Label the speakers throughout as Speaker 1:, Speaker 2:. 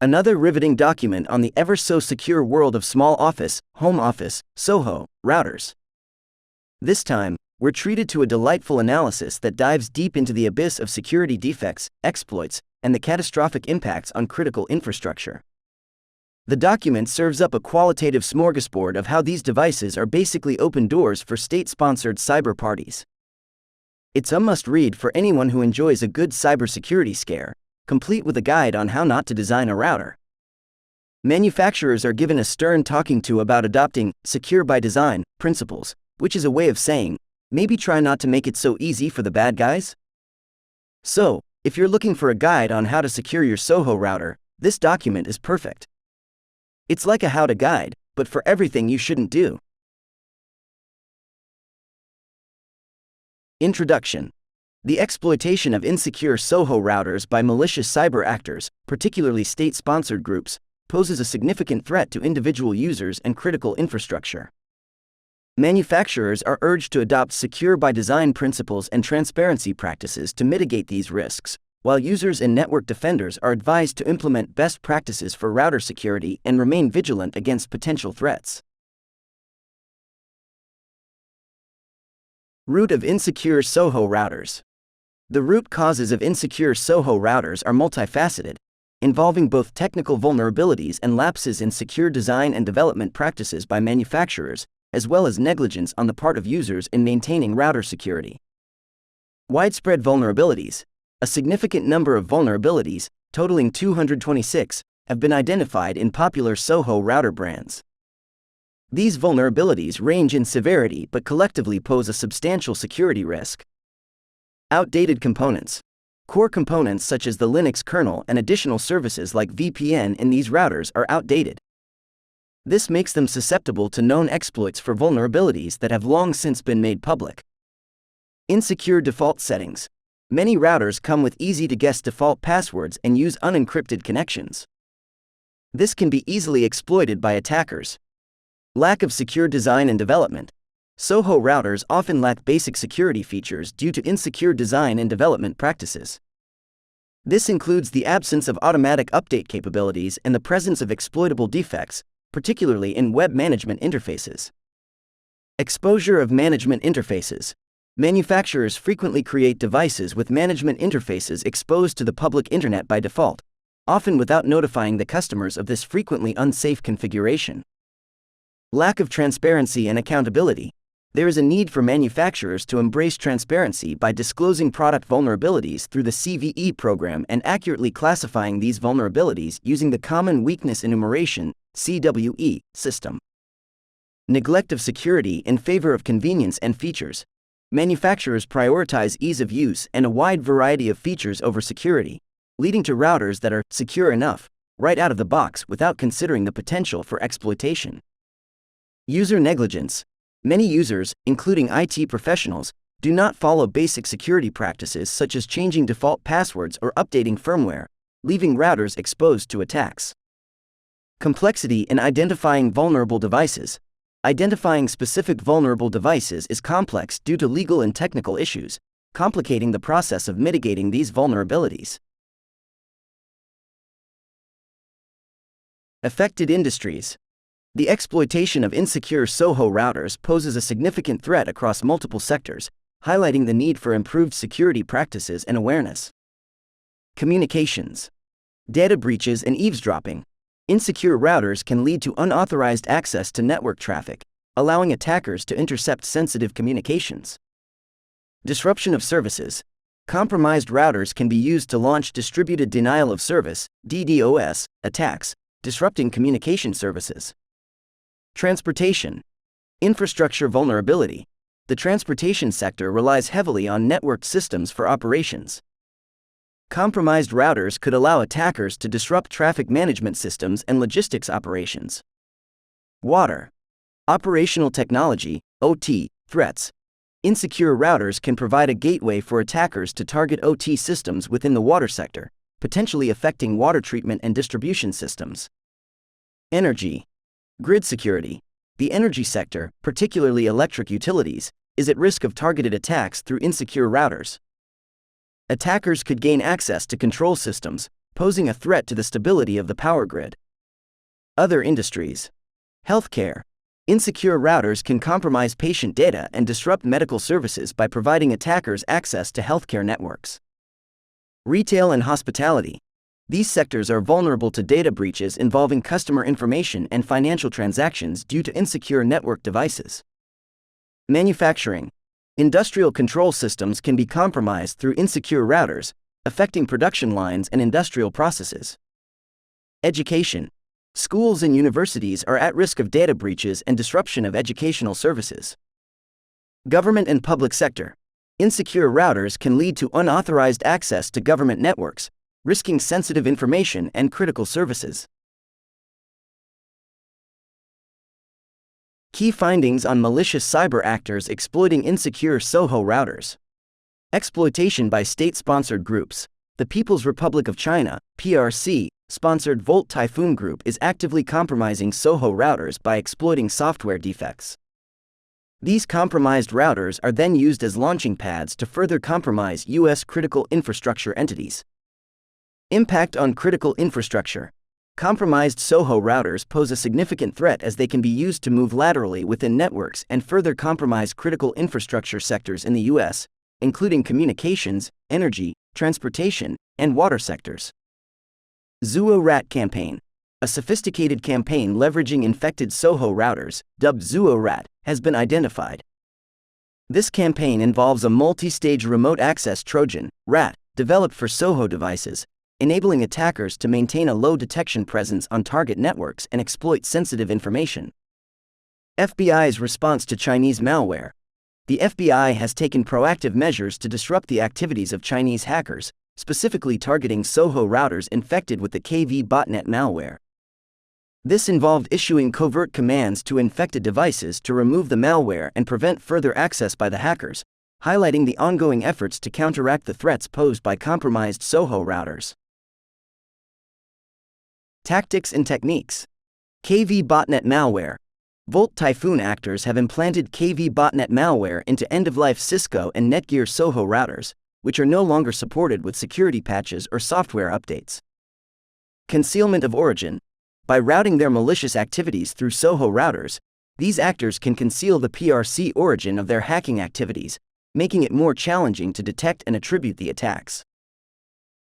Speaker 1: Another riveting document on the ever-so-secure world of small office, home office, SOHO, routers. This time, we're treated to a delightful analysis that dives deep into the abyss of security defects, exploits, and the catastrophic impacts on critical infrastructure. The document serves up a qualitative smorgasbord of how these devices are basically open doors for state-sponsored cyber parties. It's a must-read for anyone who enjoys a good cybersecurity scare, complete with a guide on how not to design a router. Manufacturers are given a stern talking to about adopting secure by design principles, which is a way of saying, maybe try not to make it so easy for the bad guys. So, if you're looking for a guide on how to secure your SOHO router, this document is perfect. It's like a how-to guide, but for everything you shouldn't do. Introduction. The exploitation of insecure SOHO routers by malicious cyber actors, particularly state-sponsored groups, poses a significant threat to individual users and critical infrastructure. Manufacturers are urged to adopt secure-by-design principles and transparency practices to mitigate these risks, while users and network defenders are advised to implement best practices for router security and remain vigilant against potential threats. Root of insecure SOHO routers. The root causes of insecure SOHO routers are multifaceted, involving both technical vulnerabilities and lapses in secure design and development practices by manufacturers, as well as negligence on the part of users in maintaining router security. Widespread vulnerabilities. A significant number of vulnerabilities, totaling 226, have been identified in popular SOHO router brands. These vulnerabilities range in severity but collectively pose a substantial security risk. Outdated components. Core components such as the Linux kernel and additional services like VPN in these routers are outdated. This makes them susceptible to known exploits for vulnerabilities that have long since been made public. Insecure default settings. Many routers come with easy-to-guess default passwords and use unencrypted connections. This can be easily exploited by attackers. Lack of secure design and development. SOHO routers often lack basic security features due to insecure design and development practices. This includes the absence of automatic update capabilities and the presence of exploitable defects, particularly in web management interfaces. Exposure of management interfaces. Manufacturers frequently create devices with management interfaces exposed to the public internet by default, often without notifying the customers of this frequently unsafe configuration. Lack of transparency and accountability. There is a need for manufacturers to embrace transparency by disclosing product vulnerabilities through the CVE program and accurately classifying these vulnerabilities using the Common Weakness Enumeration (CWE) system. Neglect of security in favor of convenience and features. Manufacturers prioritize ease of use and a wide variety of features over security, leading to routers that are secure enough, right out of the box without considering the potential for exploitation. User negligence. Many users, including IT professionals, do not follow basic security practices such as changing default passwords or updating firmware, leaving routers exposed to attacks. Complexity in identifying vulnerable devices. Identifying specific vulnerable devices is complex due to legal and technical issues, complicating the process of mitigating these vulnerabilities. Affected industries. The exploitation of insecure SOHO routers poses a significant threat across multiple sectors, highlighting the need for improved security practices and awareness. Communications. Data breaches and eavesdropping. Insecure routers can lead to unauthorized access to network traffic, allowing attackers to intercept sensitive communications. Disruption of services. Compromised routers can be used to launch distributed denial of service (DDoS) attacks, disrupting communication services. Transportation. Infrastructure vulnerability. The transportation sector relies heavily on networked systems for operations. Compromised routers could allow attackers to disrupt traffic management systems and logistics operations. Water. Operational technology, OT, threats. Insecure routers can provide a gateway for attackers to target OT systems within the water sector, potentially affecting water treatment and distribution systems. Energy. Grid security. The energy sector, particularly electric utilities, is at risk of targeted attacks through insecure routers. Attackers could gain access to control systems, posing a threat to the stability of the power grid. Other industries. Healthcare. Insecure routers can compromise patient data and disrupt medical services by providing attackers access to healthcare networks. Retail and hospitality. These sectors are vulnerable to data breaches involving customer information and financial transactions due to insecure network devices. Manufacturing. Industrial control systems can be compromised through insecure routers, affecting production lines and industrial processes. Education. Schools and universities are at risk of data breaches and disruption of educational services. Government and public sector. Insecure routers can lead to unauthorized access to government networks, risking sensitive information and critical services. Key findings on malicious cyber actors exploiting insecure SOHO routers. Exploitation by state-sponsored groups. The People's Republic of China, PRC, sponsored Volt Typhoon Group is actively compromising SOHO routers by exploiting software defects. These compromised routers are then used as launching pads to further compromise U.S. critical infrastructure entities. Impact on critical infrastructure. Compromised SOHO routers pose a significant threat as they can be used to move laterally within networks and further compromise critical infrastructure sectors in the U.S., including communications, energy, transportation, and water sectors. SOHO Rat Campaign. A sophisticated campaign leveraging infected SOHO routers, dubbed SOHO Rat, has been identified. This campaign involves a multi-stage remote access Trojan, RAT, developed for SOHO devices, enabling attackers to maintain a low detection presence on target networks and exploit sensitive information. FBI's response to Chinese malware. The FBI has taken proactive measures to disrupt the activities of Chinese hackers, specifically targeting SOHO routers infected with the KV botnet malware. This involved issuing covert commands to infected devices to remove the malware and prevent further access by the hackers, highlighting the ongoing efforts to counteract the threats posed by compromised SOHO routers. Tactics and techniques. KV botnet malware. Volt Typhoon actors have implanted KV botnet malware into end-of-life Cisco and Netgear SOHO routers, which are no longer supported with security patches or software updates. Concealment of origin. By routing their malicious activities through SOHO routers, these actors can conceal the PRC origin of their hacking activities, making it more challenging to detect and attribute the attacks.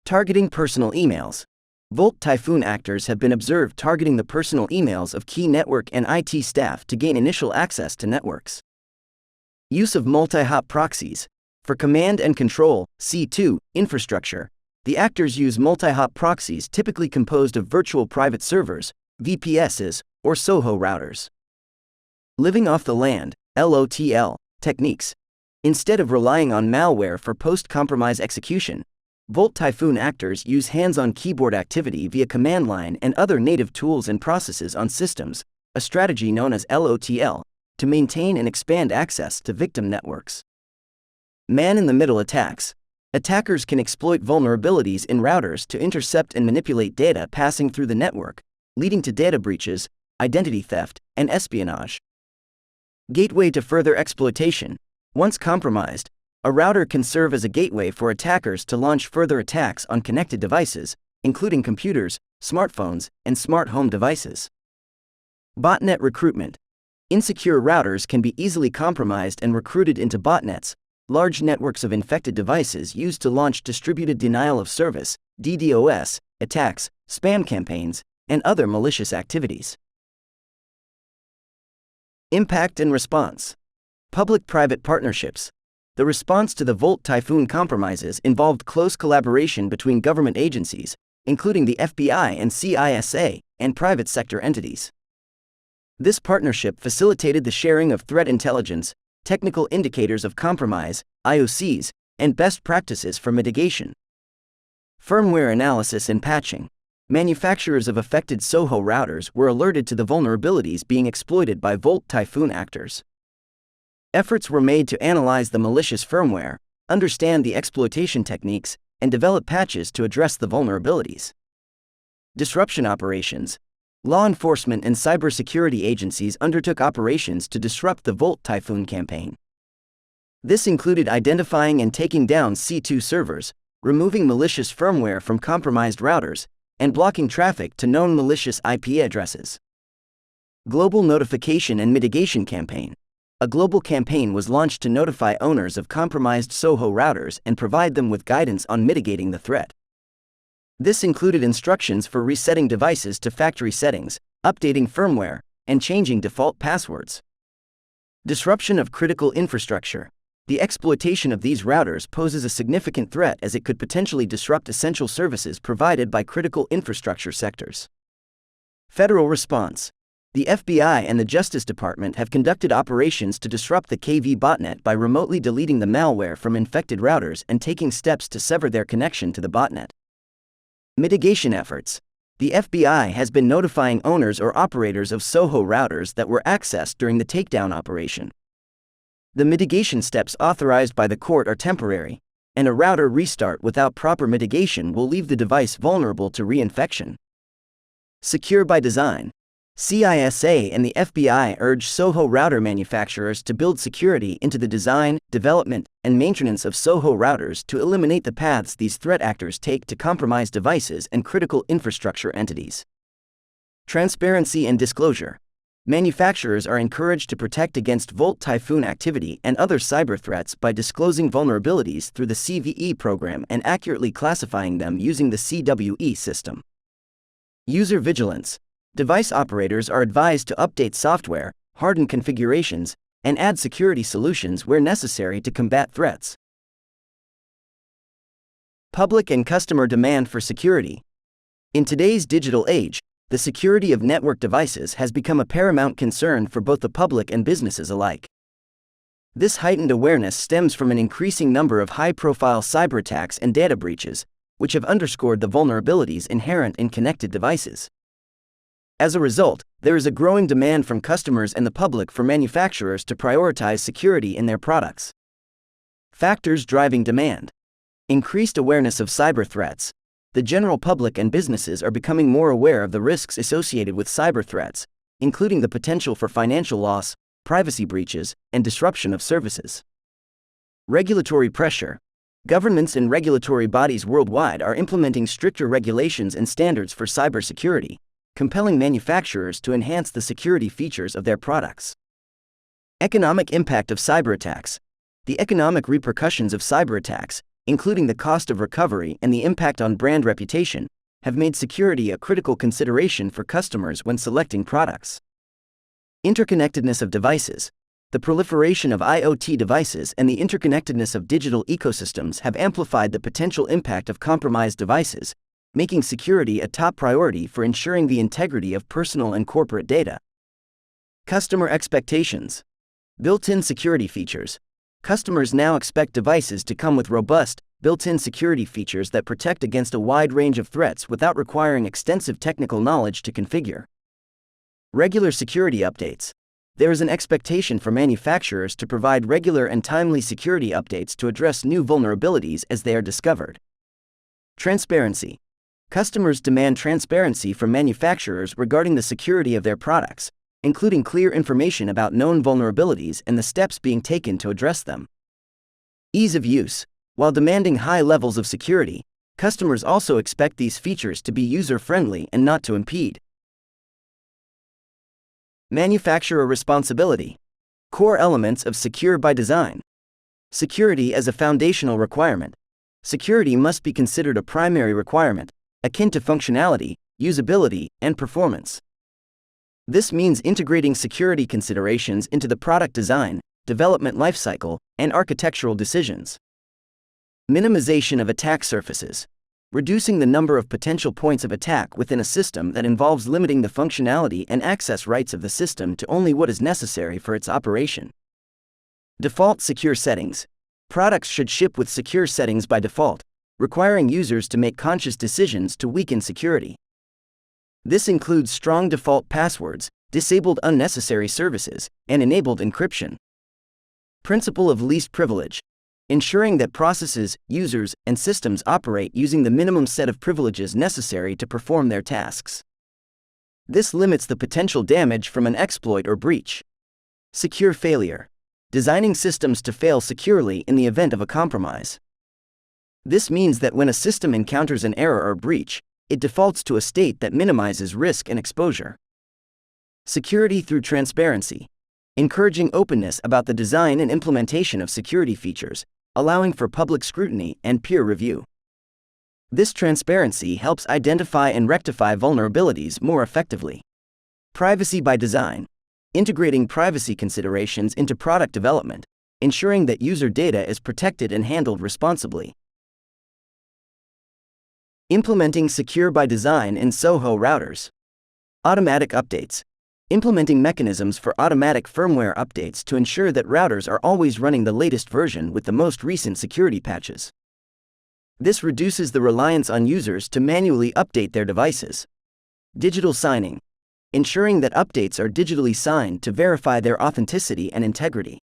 Speaker 1: Targeting personal emails. Volt Typhoon actors have been observed targeting the personal emails of key network and IT staff to gain initial access to networks. Use of multi-hop proxies. For command and control, C2, infrastructure, the actors use multi-hop proxies typically composed of virtual private servers, VPSs, or SOHO routers. Living off the land, LOTL, techniques. Instead of relying on malware for post-compromise execution, Volt Typhoon actors use hands-on keyboard activity via command line and other native tools and processes on systems, a strategy known as LOTL, to maintain and expand access to victim networks. Man-in-the-middle attacks. Attackers can exploit vulnerabilities in routers to intercept and manipulate data passing through the network, leading to data breaches, identity theft, and espionage. Gateway to further exploitation. Once compromised, a router can serve as a gateway for attackers to launch further attacks on connected devices, including computers, smartphones, and smart home devices. Botnet recruitment. Insecure routers can be easily compromised and recruited into botnets, large networks of infected devices used to launch distributed denial of service, DDoS, attacks, spam campaigns, and other malicious activities. Impact and response. Public-private partnerships. The response to the Volt Typhoon compromises involved close collaboration between government agencies, including the FBI and CISA, and private sector entities. This partnership facilitated the sharing of threat intelligence, technical indicators of compromise, IOCs, and best practices for mitigation. Firmware analysis and patching. Manufacturers of affected SOHO routers were alerted to the vulnerabilities being exploited by Volt Typhoon actors. Efforts were made to analyze the malicious firmware, understand the exploitation techniques, and develop patches to address the vulnerabilities. Disruption operations. Law enforcement and cybersecurity agencies undertook operations to disrupt the Volt Typhoon campaign. This included identifying and taking down C2 servers, removing malicious firmware from compromised routers, and blocking traffic to known malicious IP addresses. Global Notification and Mitigation Campaign. A global campaign was launched to notify owners of compromised SOHO routers and provide them with guidance on mitigating the threat. This included instructions for resetting devices to factory settings, updating firmware, and changing default passwords. Disruption of critical infrastructure. The exploitation of these routers poses a significant threat as it could potentially disrupt essential services provided by critical infrastructure sectors. Federal response. The FBI and the Justice Department have conducted operations to disrupt the KV botnet by remotely deleting the malware from infected routers and taking steps to sever their connection to the botnet. Mitigation efforts. The FBI has been notifying owners or operators of SOHO routers that were accessed during the takedown operation. The mitigation steps authorized by the court are temporary, and a router restart without proper mitigation will leave the device vulnerable to reinfection. Secure by design. CISA and the FBI urge SOHO router manufacturers to build security into the design, development, and maintenance of SOHO routers to eliminate the paths these threat actors take to compromise devices and critical infrastructure entities. Transparency and disclosure. Manufacturers are encouraged to protect against Volt Typhoon activity and other cyber threats by disclosing vulnerabilities through the CVE program and accurately classifying them using the CWE system. User vigilance. Device operators are advised to update software, harden configurations, and add security solutions where necessary to combat threats. Public and customer demand for security. In today's digital age, the security of network devices has become a paramount concern for both the public and businesses alike. This heightened awareness stems from an increasing number of high-profile cyberattacks and data breaches, which have underscored the vulnerabilities inherent in connected devices. As a result, there is a growing demand from customers and the public for manufacturers to prioritize security in their products. Factors driving demand. Increased awareness of cyber threats. The general public and businesses are becoming more aware of the risks associated with cyber threats, including the potential for financial loss, privacy breaches, and disruption of services. Regulatory pressure. Governments and regulatory bodies worldwide are implementing stricter regulations and standards for cybersecurity, compelling manufacturers to enhance the security features of their products. Economic impact of cyberattacks. The economic repercussions of cyberattacks, including the cost of recovery and the impact on brand reputation, have made security a critical consideration for customers when selecting products. Interconnectedness of devices. The proliferation of IoT devices and the interconnectedness of digital ecosystems have amplified the potential impact of compromised devices, making security a top priority for ensuring the integrity of personal and corporate data. Customer expectations. Built-in security features. Customers now expect devices to come with robust, built-in security features that protect against a wide range of threats without requiring extensive technical knowledge to configure. Regular security updates. There is an expectation for manufacturers to provide regular and timely security updates to address new vulnerabilities as they are discovered. Transparency. Customers demand transparency from manufacturers regarding the security of their products, including clear information about known vulnerabilities and the steps being taken to address them. Ease of use. While demanding high levels of security, customers also expect these features to be user-friendly and not to impede. Manufacturer responsibility. Core elements of Secure by Design. Security as a foundational requirement. Security must be considered a primary requirement, akin to functionality, usability, and performance. This means integrating security considerations into the product design, development lifecycle, and architectural decisions. Minimization of attack surfaces. Reducing the number of potential points of attack within a system that involves limiting the functionality and access rights of the system to only what is necessary for its operation. Default secure settings. Products should ship with secure settings by default, requiring users to make conscious decisions to weaken security. This includes strong default passwords, disabled unnecessary services, and enabled encryption. Principle of least privilege. Ensuring that processes, users, and systems operate using the minimum set of privileges necessary to perform their tasks. This limits the potential damage from an exploit or breach. Secure failure. Designing systems to fail securely in the event of a compromise. This means that when a system encounters an error or breach, it defaults to a state that minimizes risk and exposure. Security through transparency. Encouraging openness about the design and implementation of security features, allowing for public scrutiny and peer review. This transparency helps identify and rectify vulnerabilities more effectively. Privacy by design. Integrating privacy considerations into product development, ensuring that user data is protected and handled responsibly. Implementing secure by design in SOHO routers. Automatic updates. Implementing mechanisms for automatic firmware updates to ensure that routers are always running the latest version with the most recent security patches. This reduces the reliance on users to manually update their devices. Digital signing. Ensuring that updates are digitally signed to verify their authenticity and integrity.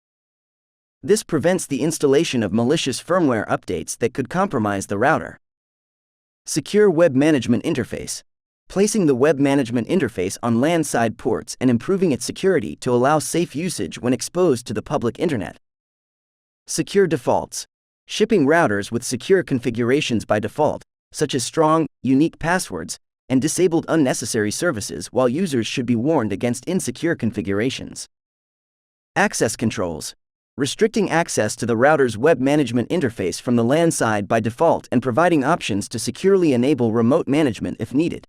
Speaker 1: This prevents the installation of malicious firmware updates that could compromise the router. Secure web management interface. Placing the web management interface on LAN-side ports and improving its security to allow safe usage when exposed to the public internet. Secure defaults. Shipping routers with secure configurations by default, such as strong, unique passwords, and disabled unnecessary services, while users should be warned against insecure configurations. Access controls. Restricting access to the router's web management interface from the LAN side by default and providing options to securely enable remote management if needed.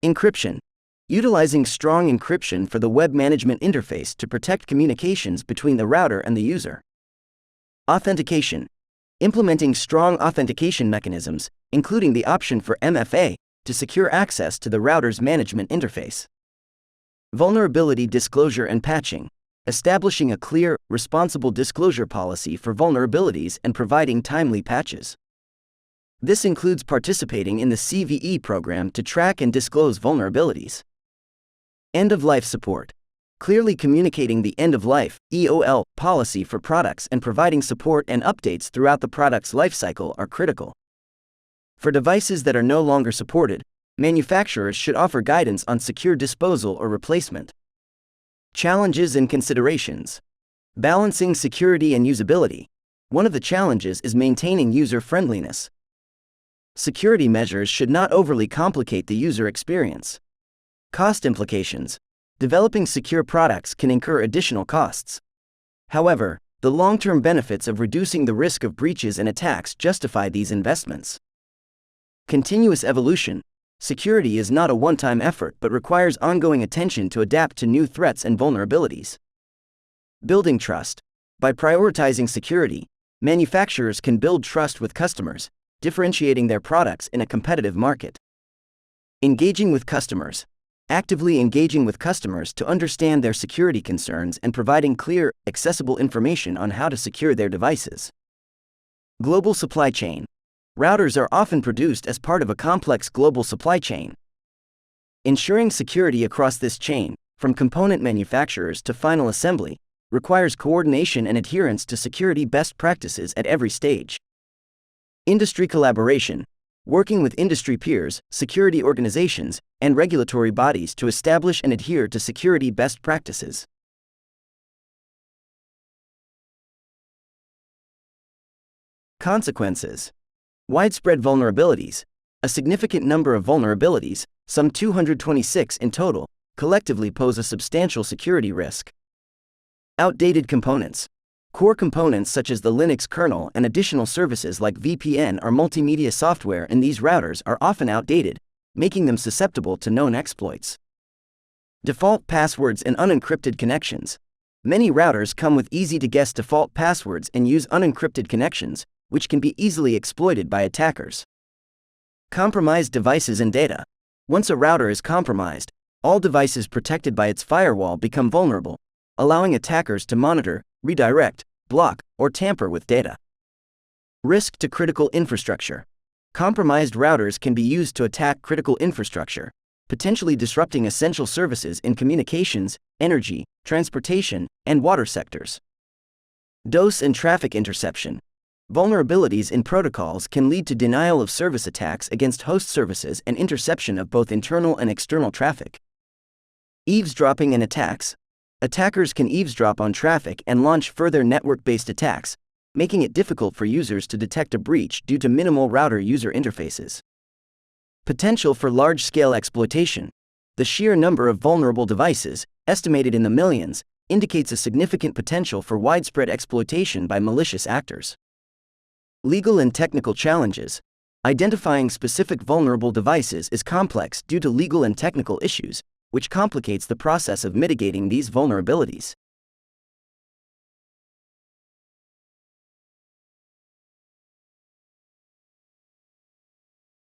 Speaker 1: Encryption. Utilizing strong encryption for the web management interface to protect communications between the router and the user. Authentication. Implementing strong authentication mechanisms, including the option for MFA, to secure access to the router's management interface. Vulnerability disclosure and patching. Establishing a clear, responsible disclosure policy for vulnerabilities and providing timely patches. This includes participating in the CVE program to track and disclose vulnerabilities. End-of-life support. Clearly communicating the end-of-life (EOL) policy for products and providing support and updates throughout the product's lifecycle are critical. For devices that are no longer supported, manufacturers should offer guidance on secure disposal or replacement. Challenges and considerations. Balancing security and usability. One of the challenges is maintaining user-friendliness. Security measures should not overly complicate the user experience. Cost implications. Developing secure products can incur additional costs. However, the long-term benefits of reducing the risk of breaches and attacks justify these investments. Continuous evolution. Security is not a one-time effort but requires ongoing attention to adapt to new threats and vulnerabilities. Building trust. By prioritizing security, manufacturers can build trust with customers, differentiating their products in a competitive market. Engaging with customers. Actively engaging with customers to understand their security concerns and providing clear, accessible information on how to secure their devices. Global supply chain. Routers are often produced as part of a complex global supply chain. Ensuring security across this chain, from component manufacturers to final assembly, requires coordination and adherence to security best practices at every stage. Industry collaboration. Working with industry peers, security organizations, and regulatory bodies to establish and adhere to security best practices. Consequences. Widespread vulnerabilities. A significant number of vulnerabilities, some 226 in total, collectively pose a substantial security risk. Outdated components. Core components such as the Linux kernel and additional services like VPN or multimedia software in these routers are often outdated, making them susceptible to known exploits. Default passwords and unencrypted connections. Many routers come with easy-to-guess default passwords and use unencrypted connections, which can be easily exploited by attackers. Compromised devices and data. Once a router is compromised, all devices protected by its firewall become vulnerable, allowing attackers to monitor, redirect, block, or tamper with data. Risk to critical infrastructure. Compromised routers can be used to attack critical infrastructure, potentially disrupting essential services in communications, energy, transportation, and water sectors. DOS and traffic interception. Vulnerabilities in protocols can lead to denial of service attacks against host services and interception of both internal and external traffic. Eavesdropping and attacks. Attackers can eavesdrop on traffic and launch further network-based attacks, making it difficult for users to detect a breach due to minimal router user interfaces. Potential for large-scale exploitation. The sheer number of vulnerable devices, estimated in the millions, indicates a significant potential for widespread exploitation by malicious actors. Legal and technical challenges. Identifying specific vulnerable devices is complex due to legal and technical issues, which complicates the process of mitigating these vulnerabilities.